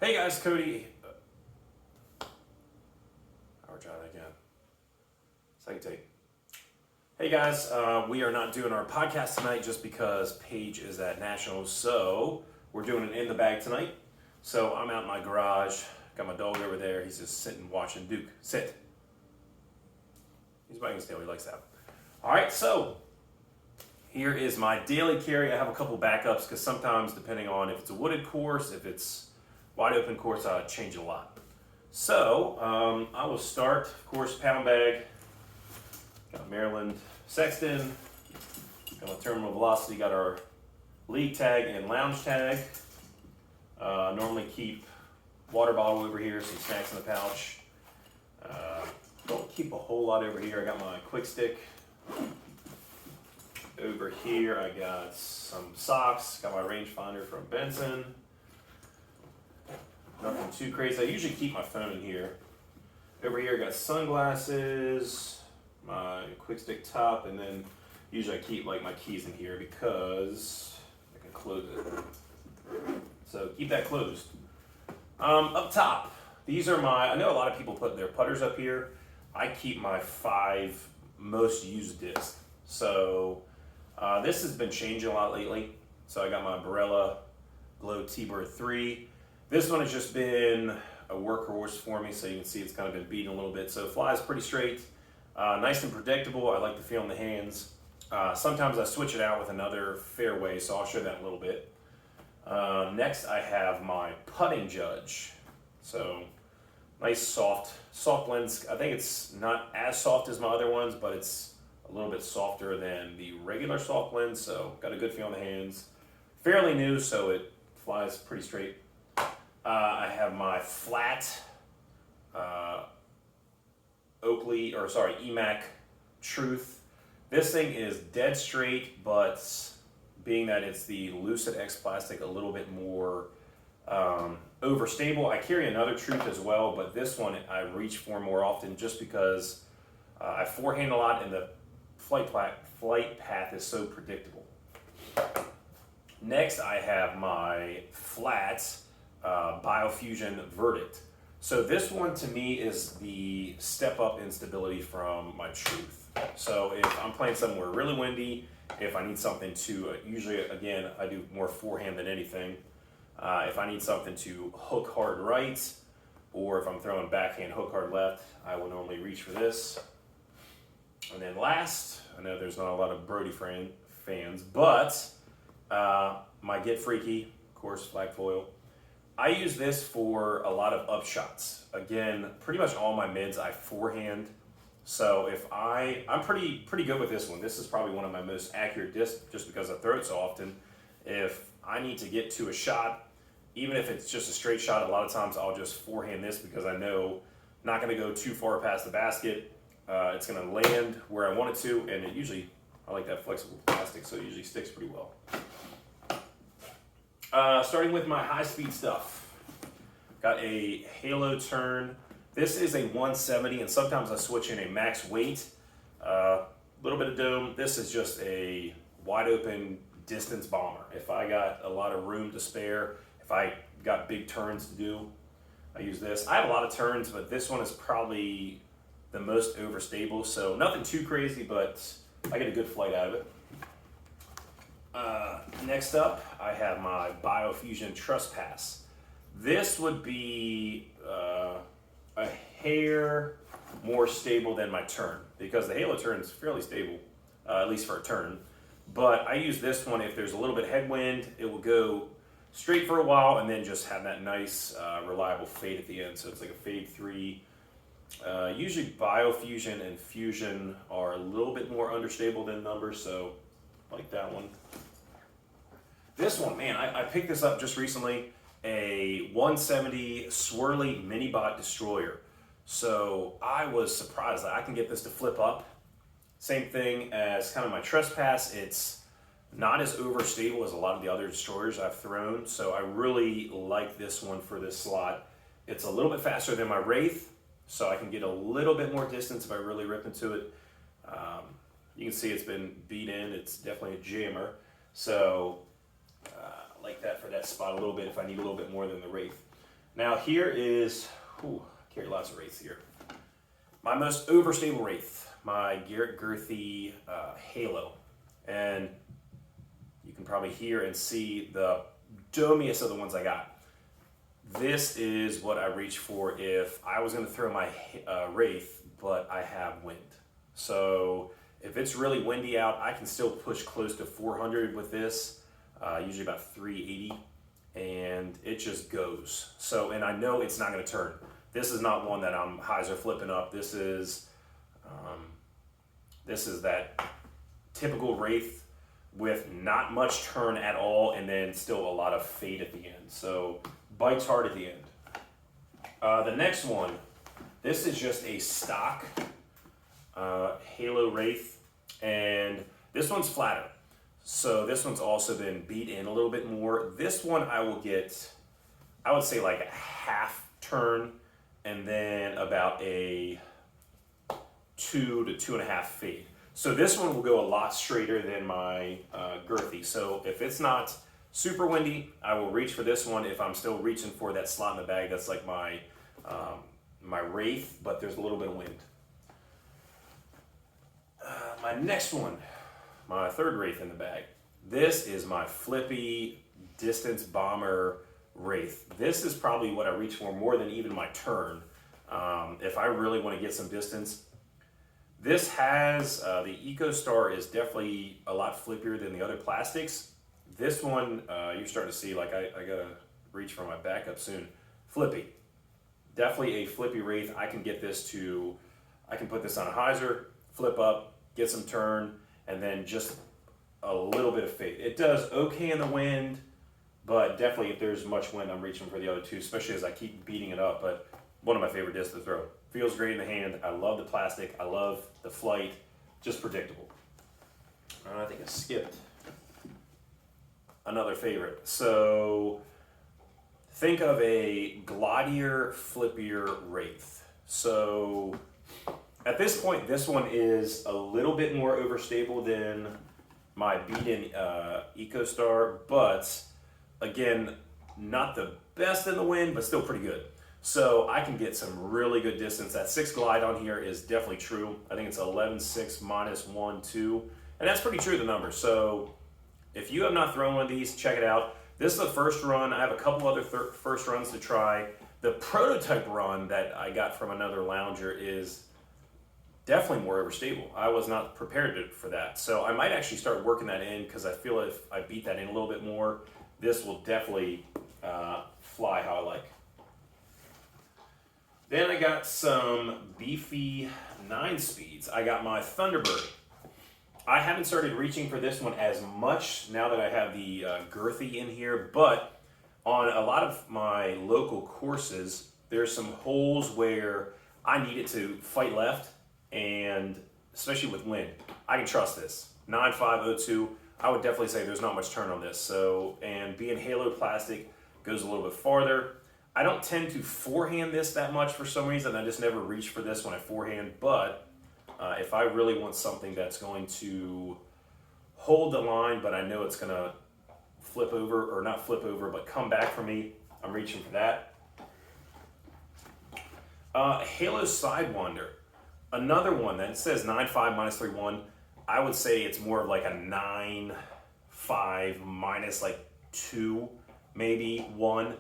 Hey guys, Cody. I'll try that again. Second take. Hey guys, we are not doing our podcast tonight just because Paige is at Nationals, so we're doing an in the bag tonight. So I'm out in my garage, got my dog over there. He's just sitting watching Duke. Sit. He's wagging his tail. He likes that. All right, so here is my daily carry. I have a couple backups because sometimes, depending on if it's a wooded course, if it's wide open course, I change it a lot. So I will start, of course, pound bag. Got Maryland Sexton. Got my terminal velocity. Got our league tag and lounge tag. Normally keep water bottle over here, some snacks in the pouch. Don't keep a whole lot over here. I got my Quik Stick. Over here I got some socks. Got my rangefinder from Benson. Nothing too crazy. I usually keep my phone in here. Over here I got sunglasses, my Quik Stick top, and then usually I keep like my keys in here because I can close it. So keep that closed. Up top, these are my, I know a lot of people put their putters up here. I keep my 5 most used discs. So this has been changing a lot lately. So I got my Barella Glow T-Bird 3. This one has just been a workhorse for me, so you can see it's kind of been beaten a little bit. So it flies pretty straight, nice and predictable. I like the feel in the hands. Sometimes I switch it out with another fairway, so I'll show that in a little bit. Next I have my putting judge. So nice soft lens. I think it's not as soft as my other ones, but it's a little bit softer than the regular soft lens, so got a good feel in the hands. Fairly new, so it flies pretty straight. I have my flat EMAC Truth. This thing is dead straight, but being that it's the Lucid X plastic, a little bit more overstable. I carry another Truth as well, but this one I reach for more often just because I forehand a lot and the flight path is so predictable. Next I have my flat Biofusion Verdict. So this one to me is the step up in stability from my Truth. So if I'm playing somewhere really windy, if I need something to, usually again, I do more forehand than anything. If I need something to hook hard right, or if I'm throwing backhand hook hard left, I will normally reach for this. And then last, I know there's not a lot of Brody fans, but my Get Freaky, of course, flag foil. I use this for a lot of upshots. Again, pretty much all my mids I forehand. So if I'm pretty good with this one. This is probably one of my most accurate discs just because I throw it so often. If I need to get to a shot, even if it's just a straight shot, a lot of times I'll just forehand this because I know not going to go too far past the basket. It's going to land where I want it to, and it usually, I like that flexible plastic, so it usually sticks pretty well. Starting with my high-speed stuff. Got a Halo Tern. This is a 170, and sometimes I switch in a max weight. Little bit of dome. This is just a wide-open distance bomber. If I got a lot of room to spare, if I got big turns to do, I use this. I have a lot of turns, but this one is probably the most overstable, so nothing too crazy, but I get a good flight out of it. Next up, I have my Biofusion Trespass. This would be a hair more stable than my Tern because the Halo Tern is fairly stable, at least for a Tern. But I use this one if there's a little bit of headwind, it will go straight for a while and then just have that nice reliable fade at the end. So it's like a fade 3. Usually Biofusion and Fusion are a little bit more understable than numbers, so I like that one. This one, man, I picked this up just recently, a 170 Swirly Mini Bot Destroyer. So I was surprised that I can get this to flip up. Same thing as kind of my Trespass. It's not as overstable as a lot of the other destroyers I've thrown, so I really like this one for this slot. It's a little bit faster than my Wraith, so I can get a little bit more distance if I really rip into it. You can see it's been beat in. It's definitely a jammer. So I like that for that spot a little bit if I need a little bit more than the Wraith. Now here is, I carry lots of Wraiths here. My most overstable Wraith, my Garrett Girthy Halo. And you can probably hear and see the domiest of the ones I got. This is what I reach for if I was going to throw my Wraith, but I have wind. So if it's really windy out, I can still push close to 400 with this, usually about 380, and it just goes. So, and I know it's not going to turn. This is not one that I'm hyzer flipping up. This is that typical Wraith with not much turn at all, and then still a lot of fade at the end. So bites hard at the end. The next one, this is just a stock Halo Wraith, and this one's flatter. So this one's also been beat in a little bit more. This one I will get, I would say like a half turn, and then about a 2 to 2.5 fade. So this one will go a lot straighter than my Girthy. So if it's not super windy, I will reach for this one if I'm still reaching for that slot in the bag. That's like my my Wraith, but there's a little bit of wind. My next one, my third Wraith in the bag. This is my flippy distance bomber Wraith. This is probably what I reach for more than even my Tern. If I really want to get some distance. This has, the EcoStar is definitely a lot flippier than the other plastics. This one, you're starting to see, like I gotta reach for my backup soon. Flippy. Definitely a flippy Wraith. I can get this to, I can put this on a hyzer, flip up, get some turn, and then just a little bit of fade. It does okay in the wind, but definitely if there's much wind, I'm reaching for the other two, especially as I keep beating it up. But one of my favorite discs to throw. Feels great in the hand. I love the plastic. I love the flight. Just predictable. I think I skipped another favorite. So think of a gliddier, flippier Wraith. So at this point, this one is a little bit more overstable than my beat-in EcoStar, but again, not the best in the wind, but still pretty good. So I can get some really good distance. That 6 glide on here is definitely true. I think it's 11.6 minus 1, 2. And that's pretty true, the number. So if you have not thrown one of these, check it out. This is the first run. I have a couple other first runs to try. The prototype run that I got from another lounger is definitely more overstable. I was not prepared for that. So I might actually start working that in, because I feel if I beat that in a little bit more, this will definitely fly how I like. Then I got some beefy 9 speeds. I got my Thunderbird. I haven't started reaching for this one as much now that I have the Girthy in here, but on a lot of my local courses, there's some holes where I need it to fight left, and especially with wind, I can trust this. 9502, I would definitely say there's not much turn on this. So, and being Halo plastic goes a little bit farther. I don't tend to forehand this that much for some reason. I just never reach for this when I forehand, but if I really want something that's going to hold the line, but I know it's going to flip over, or not flip over, but come back for me, I'm reaching for that. Halo Sidewinder, another one that says 9.5 minus 3.1. I would say it's more of like a 9.5 minus like 2, maybe 1.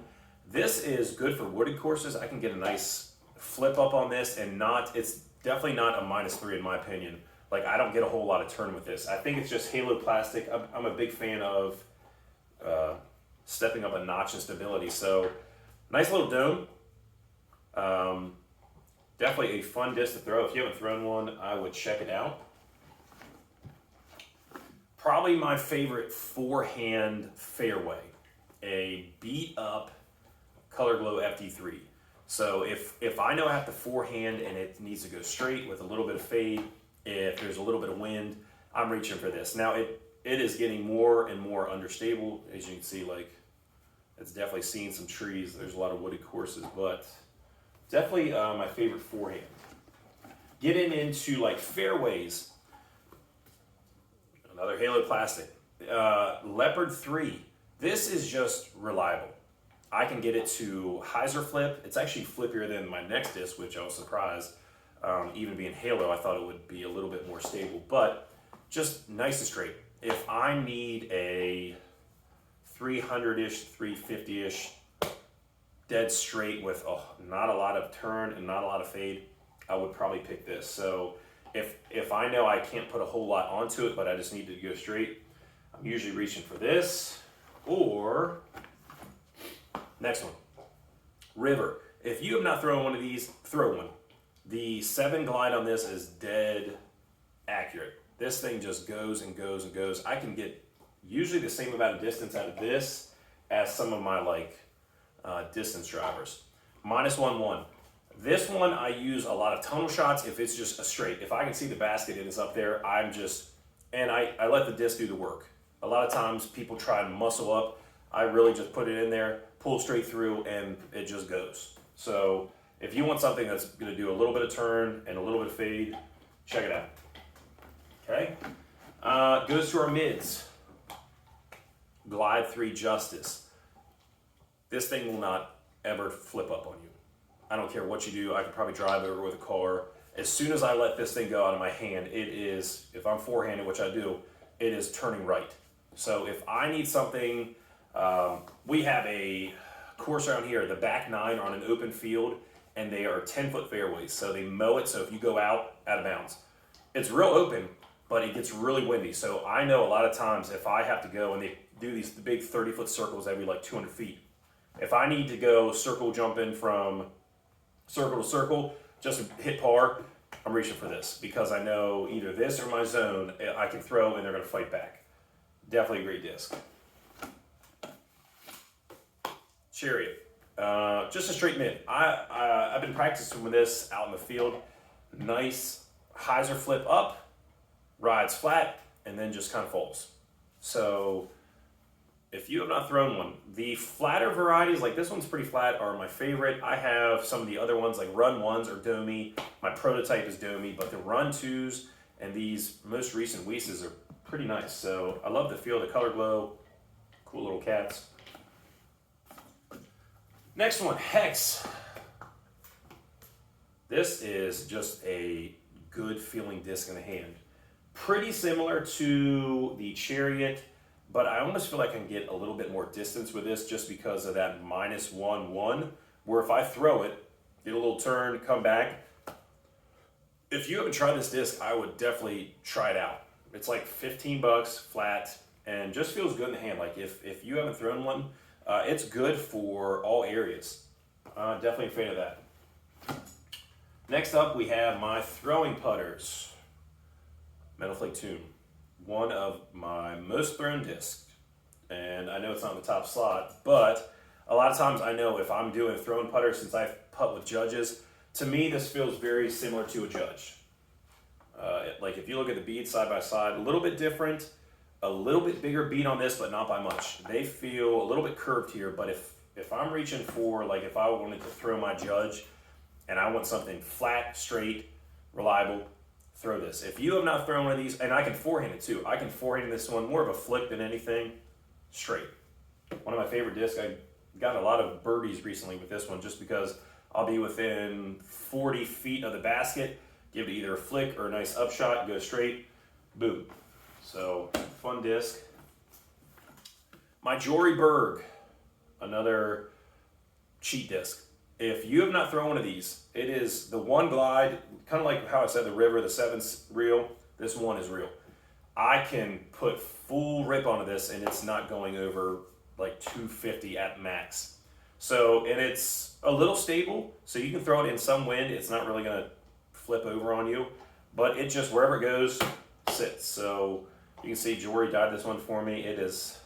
This is good for wooded courses. I can get a nice flip up on this, and it's definitely not a minus 3 in my opinion. Like, I don't get a whole lot of turn with this. I think it's just Halo plastic. I'm a big fan of stepping up a notch in stability. So nice little dome. Definitely a fun disc to throw. If you haven't thrown one, I would check it out. Probably my favorite forehand fairway, a beat up Color Glow FD3. So if I know I have to forehand and it needs to go straight with a little bit of fade, if there's a little bit of wind, I'm reaching for this. Now it is getting more and more understable. As you can see, like, it's definitely seeing some trees. There's a lot of wooded courses, but definitely my favorite forehand. Getting into like fairways, another Halo plastic. Leopard 3. This is just reliable. I can get it to hyzer flip. It's actually flippier than my next disc, which I was surprised. Even being Halo, I thought it would be a little bit more stable, but just nice and straight. If I need a 300-ish, 350-ish dead straight with not a lot of turn and not a lot of fade, I would probably pick this. So if I know I can't put a whole lot onto it, but I just need to go straight, I'm usually reaching for this, or next one, River. If you have not thrown one of these, throw one. The 7 glide on this is dead accurate. This thing just goes and goes and goes. I can get usually the same amount of distance out of this as some of my distance drivers. -1-1. This one I use a lot of tunnel shots if it's just a straight. If I can see the basket and it's up there, I let the disc do the work. A lot of times people try and muscle up. I really just put it in there, pull straight through, and it just goes. So if you want something that's going to do a little bit of turn and a little bit of fade, check it out. Okay, goes to our mids. Glide 3 Justice. This thing will not ever flip up on you. I don't care what you do. I could probably drive over with a car. As soon as I let this thing go out of my hand, it is, if I'm forehanded, which I do, it is turning right. So if I need something, we have a course around here, the back 9 are on an open field, and they are 10-foot fairways. So they mow it, so if you go out of bounds. It's real open, but it gets really windy. So I know a lot of times if I have to go, and they do these big 30-foot circles every 200 feet. If I need to go circle jumping from circle to circle, just hit par, I'm reaching for this because I know either this or my zone I can throw and they're going to fight back. Definitely a great disc. Chariot, just a straight mid. I've been practicing with this out in the field. Nice hyzer flip up, rides flat, and then just kind of falls. So if you have not thrown one, the flatter varieties, like this one's pretty flat, are my favorite. I have some of the other ones, like Run 1s are domey. My prototype is domey, but the Run 2s and these most recent Weeses are pretty nice. So I love the feel, the color glow, cool little cats. Next one, Hex. This is just a good feeling disc in the hand. Pretty similar to the Chariot, but I almost feel like I can get a little bit more distance with this just because of that -1-1, where if I throw it, get a little turn, come back. If you haven't tried this disc, I would definitely try it out. It's like 15 bucks flat and just feels good in the hand. Like if you haven't thrown one, it's good for all areas. Definitely a fan of that. Next up, we have my throwing putters. Metal Flake Tune. One of my most thrown discs, and I know it's not in the top slot, but a lot of times I know if I'm doing throwing putter, since I putt with judges, to me this feels very similar to a judge. Like if you look at the beads side by side, a little bit different, a little bit bigger bead on this, but not by much. They feel a little bit curved here, but if I'm reaching for, like if I wanted to throw my judge and I want something flat, straight, reliable, throw this. If you have not thrown one of these, and I can forehand it too. I can forehand this one, more of a flick than anything, straight. One of my favorite discs. I got a lot of birdies recently with this one just because I'll be within 40 feet of the basket, give it either a flick or a nice upshot, go straight, boom. So, fun disc. My Jory Berg, another cheat disc. If you have not thrown one of these, it is the one glide, kind of like how I said the River, the 7's real, this one is real. I can put full rip onto this and it's not going over like 250 at max. So, and it's a little stable, so you can throw it in some wind, it's not really gonna flip over on you, but it just, wherever it goes, sits. So, you can see Jory dyed this one for me. It has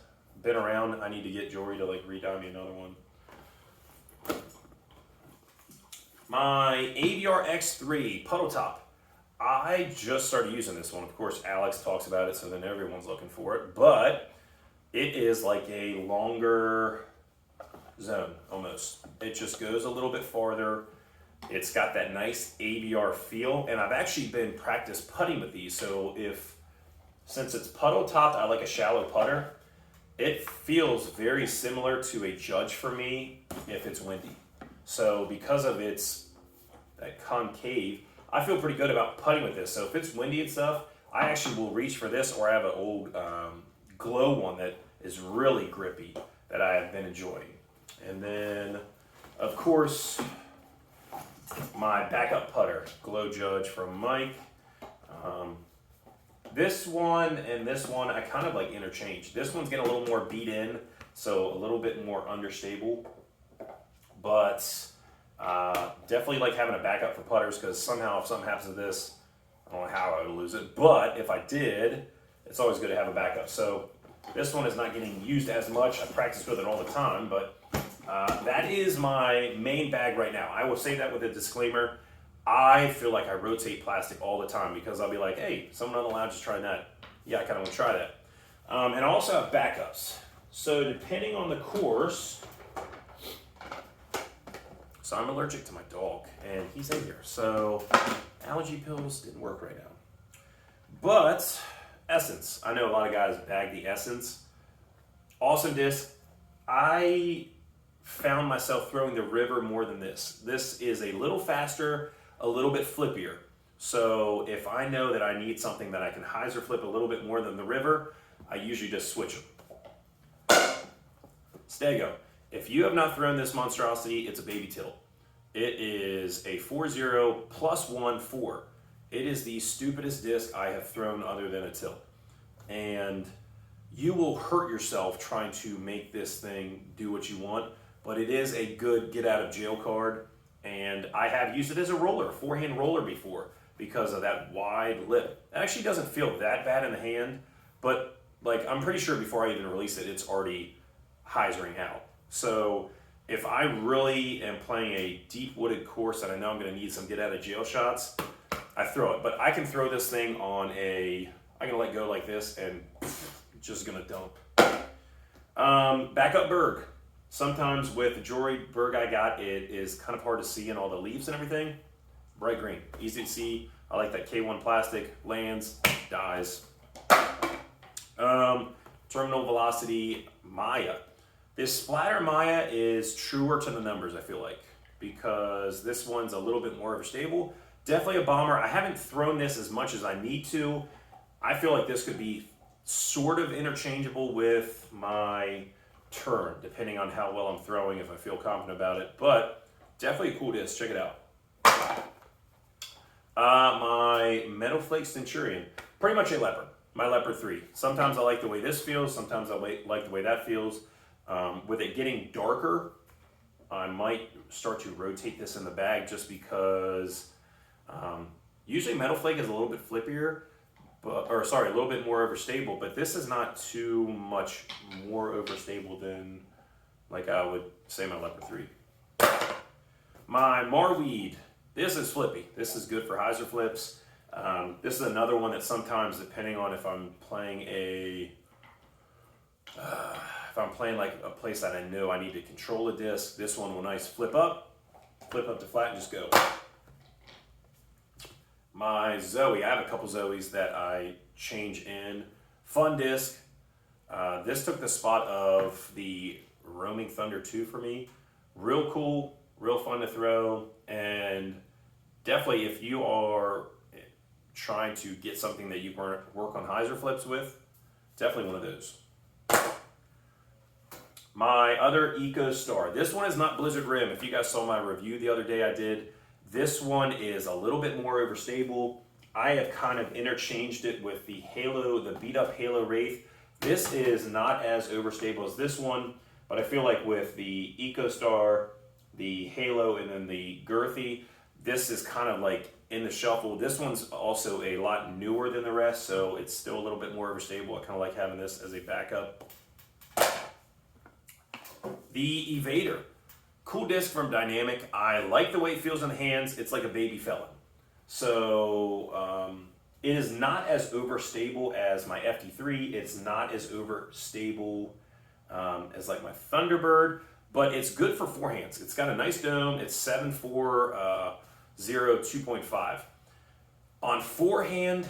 been around. I need to get Jory to like re-dye me another one. My AVR X3 puddle top. I just started using this one. Of course, Alex talks about it, so then everyone's looking for it. But it is like a longer zone, almost. It just goes a little bit farther. It's got that nice AVR feel, and I've actually been practice putting with these. So since it's puddle topped, I like a shallow putter. It feels very similar to a Judge for me if it's windy. So because of its that concave, I feel pretty good about putting with this. So if it's windy and stuff, I actually will reach for this, or I have an old glow one that is really grippy that I have been enjoying. And then, of course, my backup putter, Glow Judge from Mike. This one and this one, I kind of like interchange. This one's getting a little more beat in, so a little bit more understable. But definitely like having a backup for putters, because somehow if something happens to this, I don't know how I would lose it. But if I did, it's always good to have a backup. So this one is not getting used as much. I practice with it all the time, but that is my main bag right now. I will say that with a disclaimer. I feel like I rotate plastic all the time, because I'll be like, hey, someone on the lounge is trying that. Yeah, I kind of want to try that. And I also have backups. So depending on the course, so I'm allergic to my dog, and he's in here. So allergy pills didn't work right now. But Essence, I know a lot of guys bag the Essence. Awesome disc. I found myself throwing the River more than this. This is a little faster, a little bit flippier. So if I know that I need something that I can hyzer flip a little bit more than the River, I usually just switch them. Stego. If you have not thrown this monstrosity, it's a baby tilt. It is a 4-0 plus 1-4. It is the stupidest disc I have thrown other than a tilt. And you will hurt yourself trying to make this thing do what you want, but it is a good get out of jail card. And I have used it as a roller, a forehand roller before, because of that wide lip. It actually doesn't feel that bad in the hand, but like I'm pretty sure before I even release it, it's already hyzering out. So if I really am playing a deep wooded course that I know I'm going to need some get out of jail shots, I throw it. But I can throw this thing on I can let go like this and just going to dump. Backup Berg. Sometimes with the jewelry Berg I got, it is kind of hard to see in all the leaves and everything. Bright green, easy to see. I like that K1 plastic, lands, dies. Terminal Velocity Maya. This Splatter Maya is truer to the numbers, I feel like, because this one's a little bit more overstable. Definitely a bomber. I haven't thrown this as much as I need to. I feel like this could be sort of interchangeable with my Tern, depending on how well I'm throwing, if I feel confident about it. But definitely a cool disc. Check it out. My Metal Flake Centurion. Pretty much a Leopard. My Leopard 3. Sometimes I like the way this feels. Sometimes I like the way that feels. With it getting darker, I might start to rotate this in the bag, just because usually Metal Flake is a little bit flippier, a little bit more overstable, but this is not too much more overstable than, like I would say, my Leopard 3. My Marweed, this is flippy. This is good for hyzer flips. This is another one that sometimes, depending on if I'm playing like a place that I know I need to control a disc, this one will nice flip up to flat and just go. My Zoe, I have a couple Zoes that I change in. Fun disc. This took the spot of the Roaming Thunder 2 for me. Real cool, real fun to throw, and definitely if you are trying to get something that you work on hyzer flips with, definitely one of those. My other Eco Star. This one is not Blizzard Rim. If you guys saw my review the other day I did, this one is a little bit more overstable. I have kind of interchanged it with the beat up Halo Wraith. This is not as overstable as this one, but I feel like with the Eco Star, the Halo, and then the Girthy, this is kind of like in the shuffle. This one's also a lot newer than the rest, so it's still a little bit more overstable. I kind of like having this as a backup. The Evader. Cool disc from Dynamic. I like the way it feels in the hands. It's like a baby felon. So it is not as overstable as my FD3. It's not as overstable as like my Thunderbird, but it's good for forehands. It's got a nice dome. It's 7.4 2.5. On forehand,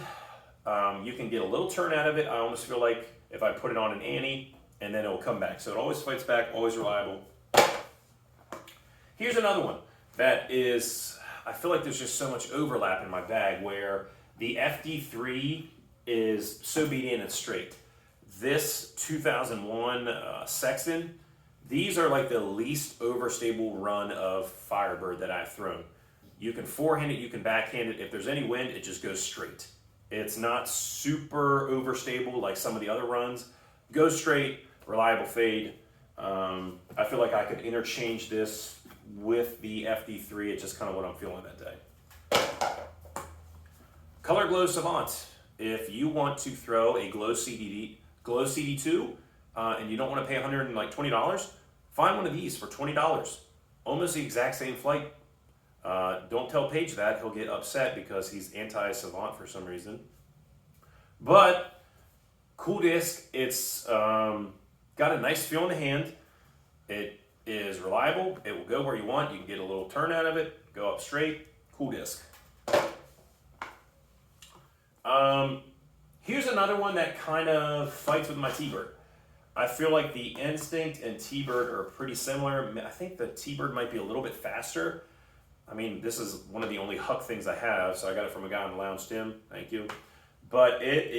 you can get a little turn out of it. I almost feel like if I put it on an Annie and then it'll come back. So it always fights back, always reliable. Here's another one that is, I feel like there's just so much overlap in my bag where the FD3 is so beat in and straight. This 2001 Sexton, these are like the least overstable run of Firebird that I've thrown. You can forehand it, you can backhand it. If there's any wind, it just goes straight. It's not super overstable like some of the other runs. Goes straight, reliable fade. I feel like I could interchange this with the FD3. It's just kind of what I'm feeling that day. Color Glow Savant. If you want to throw a Glow CD2 and you don't want to pay $120, find one of these for $20. Almost the exact same flight. Don't tell Paige that. He'll get upset because he's anti-Savant for some reason. But cool disc. It's got a nice feel in the hand. It is reliable. It will go where you want. You can get a little turn out of it. Go up straight. Cool disc. Here's another one that kind of fights with my T-Bird. I feel like the Instinct and T-Bird are pretty similar. I think the T-Bird might be a little bit faster. I mean, this is one of the only Huck things I have, so I got it from a guy on the lounge, Tim. Thank you. But it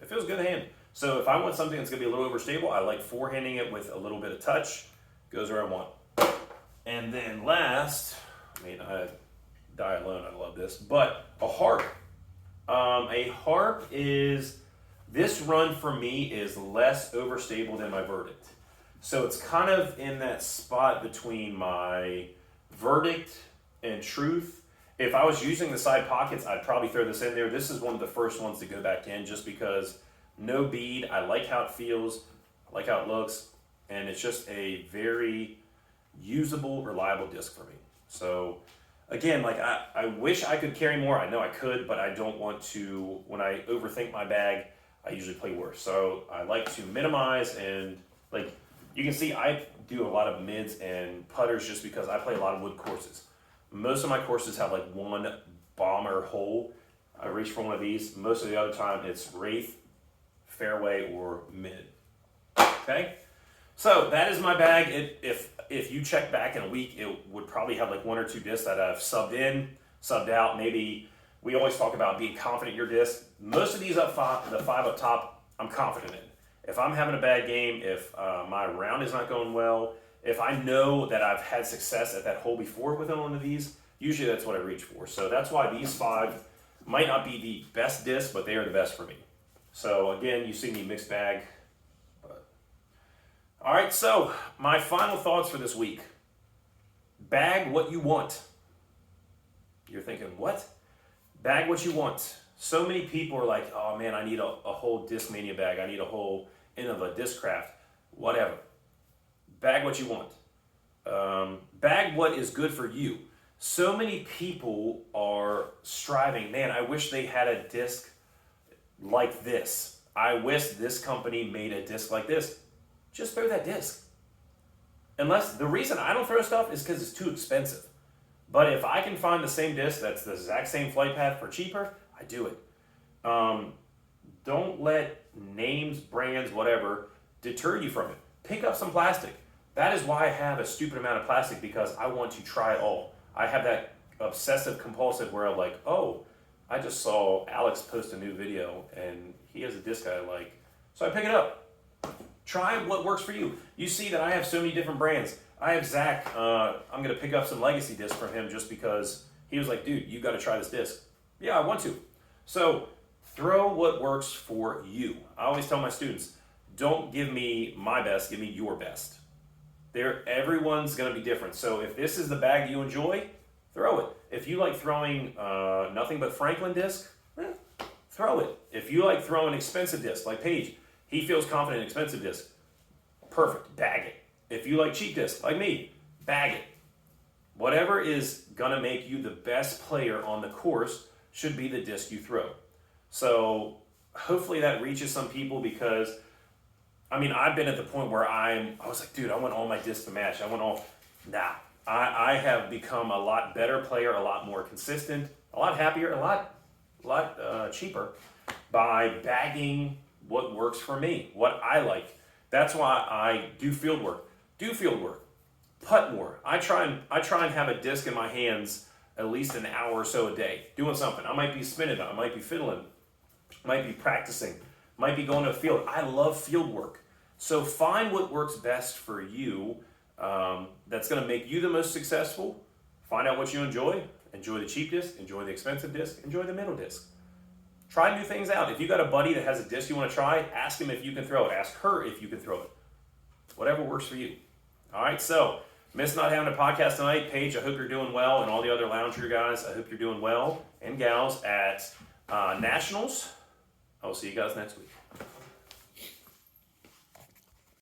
feels good in the hand. So if I want something that's going to be a little overstable, I like forehanding it with a little bit of touch. Goes where I want. And then last, I mean, I die alone, I love this, but a Harp. A Harp is, this run for me is less overstable than my Verdict. So it's kind of in that spot between my Verdict and Truth. If I was using the side pockets, I'd probably throw this in there. This is one of the first ones to go back in just because no bead. I like how it feels, I like how it looks, and it's just a very usable, reliable disc for me. So again, like I wish I could carry more. I know I could, but I don't want to. When I overthink my bag, I usually play worse. So I like to minimize, and like you can see, I do a lot of mids and putters just because I play a lot of wood courses. Most of my courses have like one bomber hole. I reach for one of these. Most of the other time it's Wraith, fairway, or mid. Okay? So that is my bag. If you check back in a week, it would probably have like one or two discs that I've subbed in, subbed out. Maybe we always talk about being confident in your disc. Most of these up five, the five up top, I'm confident in. If I'm having a bad game, if my round is not going well, if I know that I've had success at that hole before with one of these, usually that's what I reach for. So that's why these five might not be the best discs, but they are the best for me. So again, you see me mixed bag. All right, so my final thoughts for this week. Bag what you want. You're thinking, what? Bag what you want. So many people are like, oh man, I need a whole Discmania bag. I need a whole end of a Discraft. Whatever. Bag what you want. Bag what is good for you. So many people are striving, man, I wish they had a disc like this. I wish this company made a disc like this. Just throw that disc. Unless, the reason I don't throw stuff is because it's too expensive. But if I can find the same disc that's the exact same flight path for cheaper, I do it. Don't let names, brands, whatever, deter you from it. Pick up some plastic. That is why I have a stupid amount of plastic, because I want to try it all. I have that obsessive compulsive where I'm like, oh, I just saw Alex post a new video and he has a disc I like. So I pick it up. Try what works for you. You see that I have so many different brands. I have Zach, I'm going to pick up some legacy discs from him just because he was like, dude, you got to try this disc. Yeah, I want to. So throw what works for you. I always tell my students, don't give me my best, give me your best. Everyone's going to be different. So if this is the bag you enjoy, throw it. If you like throwing nothing but Franklin disc, throw it. If you like throwing expensive disc, like Paige, he feels confident in expensive disc, perfect, bag it. If you like cheap disc, like me, bag it. Whatever is going to make you the best player on the course should be the disc you throw. So hopefully that reaches some people, because I mean, I've been at the point where I was like, dude, I want all my discs to match. I have become a lot better player, a lot more consistent, a lot happier, a lot cheaper by bagging what works for me, what I like. That's why I do field work. Putt more. I try and have a disc in my hands at least an hour or so a day, doing something. I might be spinning, I might be fiddling, might be practicing, might be going to a field. I love field work. So find what works best for you, that's going to make you the most successful. Find out what you enjoy. Enjoy the cheap disc, enjoy the expensive disc, enjoy the middle disc. Try new things out. If you got a buddy that has a disc you want to try, ask him if you can throw it. Ask her if you can throw it. Whatever works for you. All right, so miss not having a podcast tonight. Paige, I hope you're doing well, and all the other lounger guys, I hope you're doing well, and gals at Nationals. I'll see you guys next week.